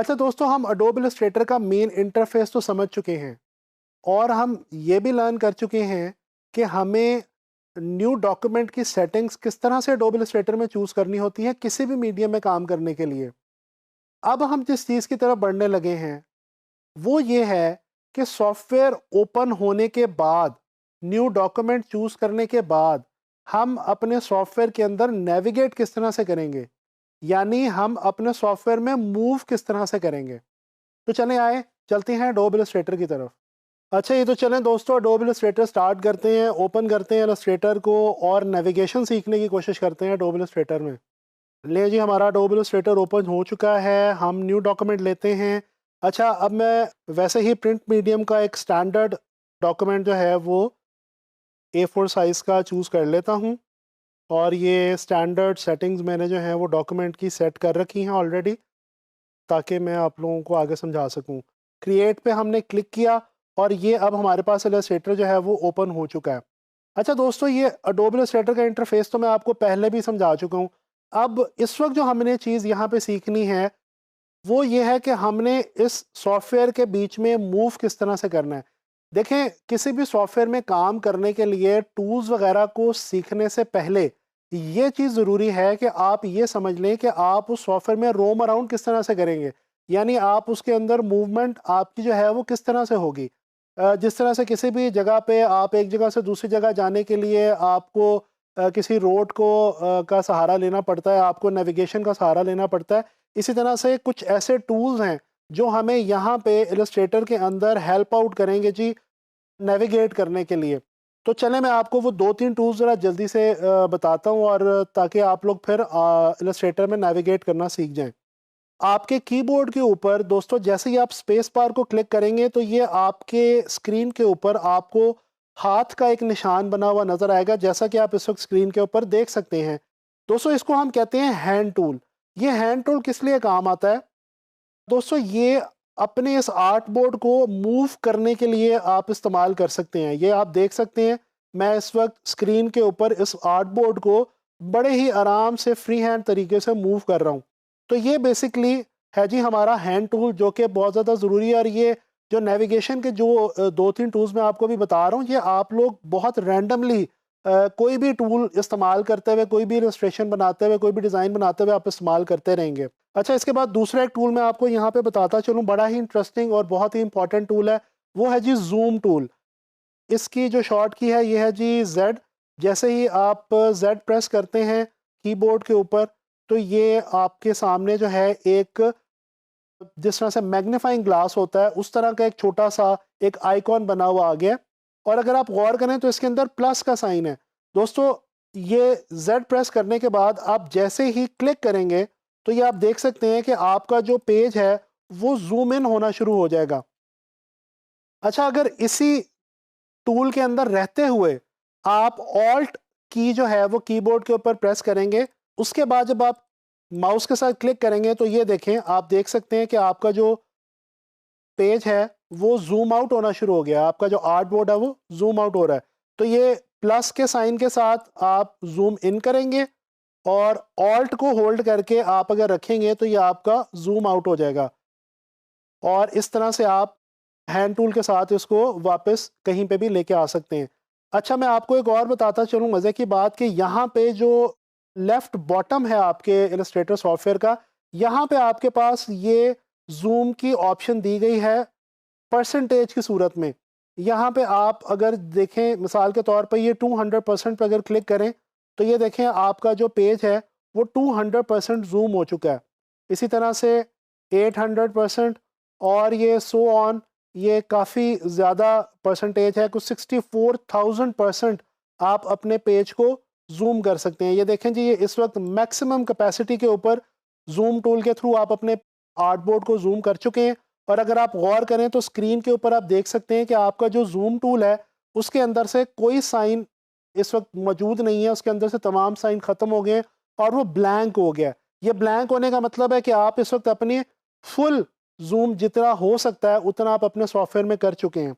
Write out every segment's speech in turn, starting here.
अच्छा दोस्तों, हम अडोब इलस्ट्रेटर का मेन इंटरफेस तो समझ चुके हैं और हम ये भी लर्न कर चुके हैं कि हमें न्यू डॉक्यूमेंट की सेटिंग्स किस तरह से अडोब इलस्ट्रेटर में चूज़ करनी होती है किसी भी मीडियम में काम करने के लिए। अब हम जिस चीज़ की तरफ बढ़ने लगे हैं वो ये है कि सॉफ्टवेयर ओपन होने के बाद, न्यू डॉक्यूमेंट चूज़ करने के बाद, हम अपने सॉफ्टवेयर के अंदर नेविगेट किस तरह से करेंगे, यानी हम अपने सॉफ्टवेयर में मूव किस तरह से करेंगे। तो चलें आए चलते हैं एडोब इलस्ट्रेटर की तरफ। अच्छा, ये तो चलें दोस्तों, एडोब इलस्ट्रेटर स्टार्ट करते हैं, ओपन करते हैं इलस्ट्रेटर को और नेविगेशन सीखने की कोशिश करते हैं एडोब इलस्ट्रेटर में। ले जी, हमारा एडोब इलस्ट्रेटर ओपन हो चुका है। हम न्यू डॉक्यूमेंट लेते हैं। अच्छा, अब मैं वैसे ही प्रिंट मीडियम का एक स्टैंडर्ड डॉक्यूमेंट जो है वो A4 साइज़ का चूज़ कर लेता हूँ और ये स्टैंडर्ड सेटिंग्स मैंने जो है वो डॉक्यूमेंट की सेट कर रखी हैं ऑलरेडी, ताकि मैं आप लोगों को आगे समझा सकूं। क्रिएट पे हमने क्लिक किया और ये अब हमारे पास इलस्ट्रेटर जो है वो ओपन हो चुका है। अच्छा दोस्तों, ये अडोब इलस्ट्रेटर का इंटरफेस तो मैं आपको पहले भी समझा चुका हूँ। अब इस वक्त जो हमने चीज़ यहाँ पे सीखनी है वो ये है कि हमने इस सॉफ्टवेयर के बीच में मूव किस तरह से करना है। देखें, किसी भी सॉफ्टवेयर में काम करने के लिए टूल्स वगैरह को सीखने से पहले ये चीज़ ज़रूरी है कि आप ये समझ लें कि आप उस सॉफ्टवेयर में रोम अराउंड किस तरह से करेंगे, यानी आप उसके अंदर मूवमेंट आपकी जो है वो किस तरह से होगी। जिस तरह से किसी भी जगह पे आप एक जगह से दूसरी जगह जाने के लिए आपको किसी रोड को का सहारा लेना पड़ता है, आपको नेविगेशन का सहारा लेना पड़ता है। इसी तरह से कुछ ऐसे टूल्स हैं जो हमें यहाँ पे इलस्ट्रेटर के अंदर हेल्प आउट करेंगे जी, नेविगेट करने के लिए। तो चलें, मैं आपको वो 2-3 टूल्स ज़रा जल्दी से बताता हूँ और ताकि आप लोग फिर इलस्ट्रेटर में नेविगेट करना सीख जाएँ। आपके कीबोर्ड के ऊपर दोस्तों जैसे ही आप स्पेस बार को क्लिक करेंगे तो ये आपके स्क्रीन के ऊपर आपको हाथ का एक निशान बना हुआ नज़र आएगा, जैसा कि आप इस वक्त स्क्रीन के ऊपर देख सकते हैं। दोस्तों, इसको हम कहते हैं हैंड टूल। ये हैंड टूल किस लिए काम आता है? दोस्तों, ये अपने इस आर्ट बोर्ड को मूव करने के लिए आप इस्तेमाल कर सकते हैं। ये आप देख सकते हैं, मैं इस वक्त स्क्रीन के ऊपर इस आर्ट बोर्ड को बड़े ही आराम से फ्री हैंड तरीके से मूव कर रहा हूँ। तो ये बेसिकली है जी हमारा हैंड टूल, जो कि बहुत ज़्यादा ज़रूरी है। और ये जो नेविगेशन के जो 2-3 टूल्स मैं आपको भी बता रहा हूँ, ये आप लोग बहुत रैंडमली कोई भी टूल इस्तेमाल करते हुए, कोई भी इलस्ट्रेशन बनाते हुए, कोई भी डिज़ाइन बनाते हुए आप इस्तेमाल करते रहेंगे। अच्छा, इसके बाद दूसरा एक टूल मैं आपको यहाँ पे बताता चलूँ, बड़ा ही इंटरेस्टिंग और बहुत ही इंपॉर्टेंट टूल है, वो है जी ज़ूम टूल। इसकी जो शॉर्ट की है ये है जी Z। जैसे ही आप Z प्रेस करते हैं कीबोर्ड के ऊपर, तो ये आपके सामने जो है एक, जिस तरह से मैग्नीफाइंग ग्लास होता है उस तरह का एक छोटा सा एक आइकॉन बना हुआ आ गया है। और अगर आप गौर करें तो इसके अंदर प्लस का साइन है। दोस्तों, ये Z प्रेस करने के बाद आप जैसे ही क्लिक करेंगे तो ये आप देख सकते हैं कि आपका जो पेज है वो जूम इन होना शुरू हो जाएगा। अच्छा, अगर इसी टूल के अंदर रहते हुए आप ऑल्ट की जो है वो कीबोर्ड के ऊपर प्रेस करेंगे, उसके बाद जब आप माउस के साथ क्लिक करेंगे तो ये देखें, आप देख सकते हैं कि आपका जो पेज है वो जूम आउट होना शुरू हो गया। आपका जो आर्ट बोर्ड है वो जूम आउट हो रहा है। तो ये प्लस के साइन के साथ आप जूम इन करेंगे और ऑल्ट को होल्ड करके आप अगर रखेंगे तो ये आपका जूम आउट हो जाएगा। और इस तरह से आप हैंड टूल के साथ इसको वापस कहीं पे भी लेके आ सकते हैं। अच्छा, मैं आपको एक और बताता चलूँ मज़े की बात कि यहाँ पे जो लेफ़्ट बॉटम है आपके इलस्ट्रेटर सॉफ्टवेयर का, यहाँ पे आपके पास ये ज़ूम की ऑप्शन दी गई है परसेंटेज की सूरत में। यहाँ पे आप अगर देखें, मिसाल के तौर पे ये 200% पे अगर क्लिक करें तो ये देखें आपका जो पेज है वो 200% ज़ूम हो चुका है। इसी तरह से 800% और ये सो ऑन, ये काफ़ी ज़्यादा परसेंटेज है, कुछ 64,000% आप अपने पेज को ज़ूम कर सकते हैं। ये देखें जी, ये इस वक्त मैक्सिमम कैपेसिटी के ऊपर ज़ूम टूल के थ्रू आप अपने आर्ट बोर्ड को ज़ूम कर चुके हैं। और अगर आप गौर करें तो स्क्रीन के ऊपर आप देख सकते हैं कि आपका जो ज़ूम टूल है उसके अंदर से कोई साइन इस वक्त मौजूद नहीं है, उसके अंदर से तमाम साइन ख़त्म हो गए हैं और वो ब्लैंक हो गया। ये ब्लैंक होने का मतलब है कि आप इस वक्त अपनी फुल ज़ूम जितना हो सकता है उतना आप अपने सॉफ्टवेयर में कर चुके हैं।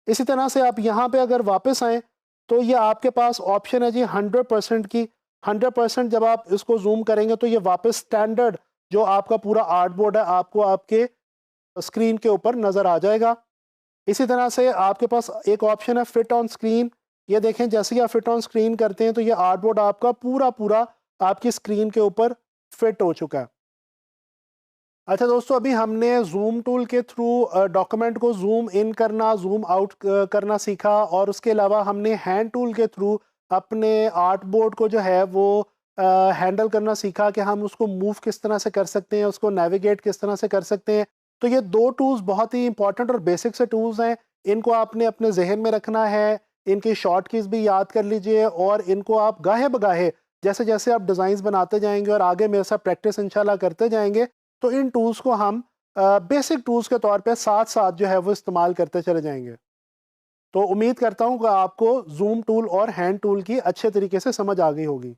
इसी तरह से आप यहाँ पे अगर वापस आएँ तो ये आपके पास ऑप्शन है जी 100% की। 100% जब आप इसको ज़ूम करेंगे तो ये वापस स्टैंडर्ड जो आपका पूरा आर्ट बोर्ड है आपको आपके स्क्रीन के ऊपर नज़र आ जाएगा। इसी तरह से आपके पास एक ऑप्शन है फिट ऑन स्क्रीन। ये देखें जैसे ही आप फिट ऑन स्क्रीन करते हैं तो ये आर्ट बोर्ड आपका पूरा पूरा आपकी स्क्रीन के ऊपर फिट हो चुका है। अच्छा दोस्तों, अभी हमने जूम टूल के थ्रू डॉक्यूमेंट को जूम इन करना, जूम आउट करना सीखा, और उसके अलावा हमने हैंड टूल के थ्रू अपने आर्ट बोर्ड को जो है वो हैंडल करना सीखा कि हम उसको मूव किस तरह से कर सकते हैं, उसको नेविगेट किस तरह से कर सकते हैं। तो ये दो टूल्स बहुत ही इंपॉर्टेंट और बेसिक से टूल्स हैं। इनको आपने अपने जहन में रखना है, इनकी शॉर्ट कीज भी याद कर लीजिए, और इनको आप गाहे बगाहे जैसे जैसे आप डिज़ाइंस बनाते जाएंगे और आगे मेरे साथ प्रैक्टिस इंशाल्लाह करते जाएंगे, तो इन टूल्स को हम बेसिक टूल्स के तौर पे साथ साथ जो है वो इस्तेमाल करते चले जाएंगे। तो उम्मीद करता हूँ कि आपको जूम टूल और हैंड टूल की अच्छे तरीके से समझ आ गई होगी।